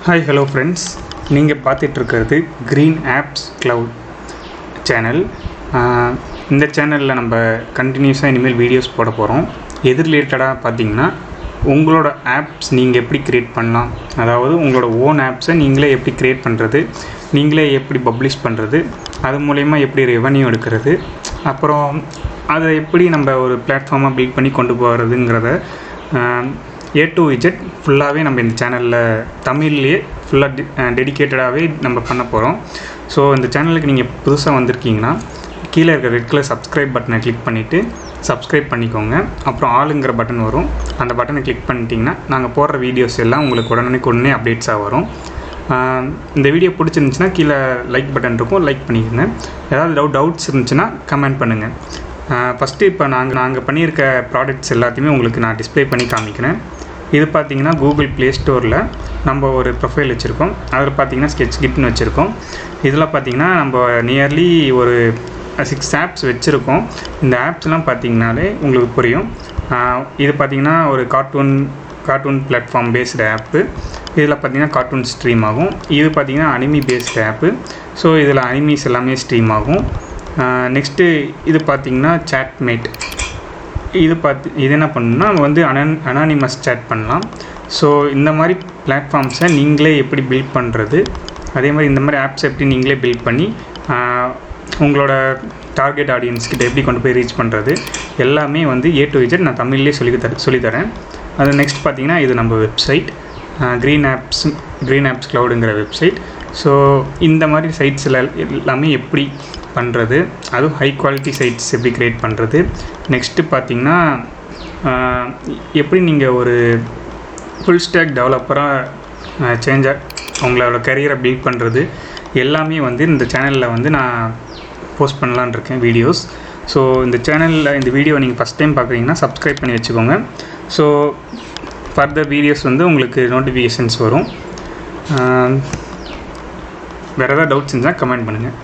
Hi hello friends, நீங்கள் பார்த்துட்ருக்கிறது green apps cloud channel. இந்த சேனலில் நம்ம கண்டினியூஸாக இனிமேல் வீடியோஸ் போட போகிறோம். எது ரிலேட்டடாக பார்த்தீங்கன்னா, உங்களோட ஆப்ஸ் நீங்கள் எப்படி க்ரியேட் பண்ணலாம், அதாவது உங்களோட ஓன் ஆப்ஸை நீங்களே எப்படி க்ரியேட் பண்ணுறது, நீங்களே எப்படி பப்ளிஷ் பண்ணுறது, அது மூலயமா எப்படி ரெவன்யூ எடுக்கிறது, அப்புறம் அதை எப்படி நம்ம ஒரு பிளாட்ஃபார்மாக பில்ட் பண்ணி கொண்டு போகிறதுங்கிறத A to Z ஃபுல்லாகவே நம்ம இந்த சேனலில் தமிழ்லேயே ஃபுல்லாக டெடிக்கேட்டடாகவே நம்ம பண்ண போகிறோம். ஸோ இந்த சேனலுக்கு நீங்கள் புதுசாக வந்திருக்கீங்கன்னா கீழே இருக்க ரெட் கலர் சப்ஸ்கிரைப் பட்டனை கிளிக் பண்ணிவிட்டு சப்ஸ்கிரைப் பண்ணிக்கோங்க. அப்புறம் ஆளுங்கிற பட்டன் வரும், அந்த பட்டனை கிளிக் பண்ணிட்டீங்கன்னா நாங்கள் போடுற வீடியோஸ் எல்லாம் உங்களுக்கு உடனே அப்டேட்ஸாக வரும். இந்த வீடியோ பிடிச்சிருந்துச்சுன்னா கீழே லைக் பட்டன் இருக்கும், லைக் பண்ணிக்கோங்க. ஏதாவது டவுட்ஸ் இருந்துச்சுன்னா கமெண்ட் பண்ணுங்கள். ஃபஸ்ட்டு இப்போ நாங்கள் பண்ணியிருக்க ப்ராடக்ட்ஸ் எல்லாத்தையுமே உங்களுக்கு நான் டிஸ்ப்ளே பண்ணி காமிக்கிறேன். இது பார்த்திங்கன்னா கூகுள் ப்ளே ஸ்டோரில் நம்ம ஒரு ப்ரொஃபைல் வச்சுருக்கோம். அதில் பார்த்திங்கன்னா ஸ்கெட்ச் கிட்னு வச்சுருக்கோம். இதில் பார்த்திங்கன்னா நம்ம நியர்லி ஒரு 6 ஆப்ஸ் வச்சுருக்கோம். இந்த ஆப்ஸ்லாம் பார்த்திங்கனாலே உங்களுக்கு புரியும். இது பார்த்திங்கன்னா ஒரு கார்ட்டூன் பிளாட்ஃபார்ம் பேஸ்டு ஆப்பு. இதில் பார்த்திங்கன்னா கார்ட்டூன் ஸ்ட்ரீம் ஆகும். இது பார்த்திங்கன்னா அனிமி பேஸ்டு ஆப்பு. ஸோ இதில் அனிமிஸ் எல்லாமே ஸ்ட்ரீம் ஆகும். நெக்ஸ்ட்டு இது பார்த்திங்கன்னா சாட்மேட். இது என்ன பண்ணணும்னா நம்ம வந்து அனானிமஸ் சேட் பண்ணலாம். ஸோ இந்த மாதிரி பிளாட்ஃபார்ம்ஸை நீங்களே எப்படி பில்ட் பண்ணுறது, அதே மாதிரி இந்த மாதிரி ஆப்ஸ் எப்படி நீங்களே பில்ட் பண்ணி உங்களோட டார்கெட் ஆடியன்ஸ்கிட்ட எப்படி கொண்டு போய் ரீச் பண்ணுறது எல்லாமே வந்து A to Z நான் தமிழ்லேயே சொல்லித்தரேன். அது நெக்ஸ்ட் பார்த்திங்கன்னா இது நம்ம வெப்சைட் க்ரீன் ஆப்ஸ் க்ளவுடுங்கிற வெப்சைட். ஸோ இந்த மாதிரி சைட்ஸில் எல்லாமே எப்படி பண்ணுறது, அதுவும் ஹை குவாலிட்டி சைட்ஸ் எப்படி க்ரியேட் பண்ணுறது, நெக்ஸ்ட்டு பார்த்திங்கன்னா எப்படி நீங்கள் ஒரு ஃபுல் ஸ்டாக் டெவலப்பராக உங்களோட கரியரை பில்ட் பண்ணுறது எல்லாமே வந்து இந்த சேனலில் வந்து நான் போஸ்ட் பண்ணலான்னு இருக்கேன் வீடியோஸ். ஸோ இந்த சேனலில் இந்த வீடியோ நீங்கள் ஃபஸ்ட் டைம் பார்க்குறீங்கன்னா சப்ஸ்கிரைப் பண்ணி வச்சுக்கோங்க. ஸோ ஃபர்தர் வீடியோஸ் வந்து உங்களுக்கு நோட்டிஃபிகேஷன்ஸ் வரும். வேறு ஏதாவது டவுட்ஸ் இருந்தால் கமெண்ட் பண்ணுங்கள்.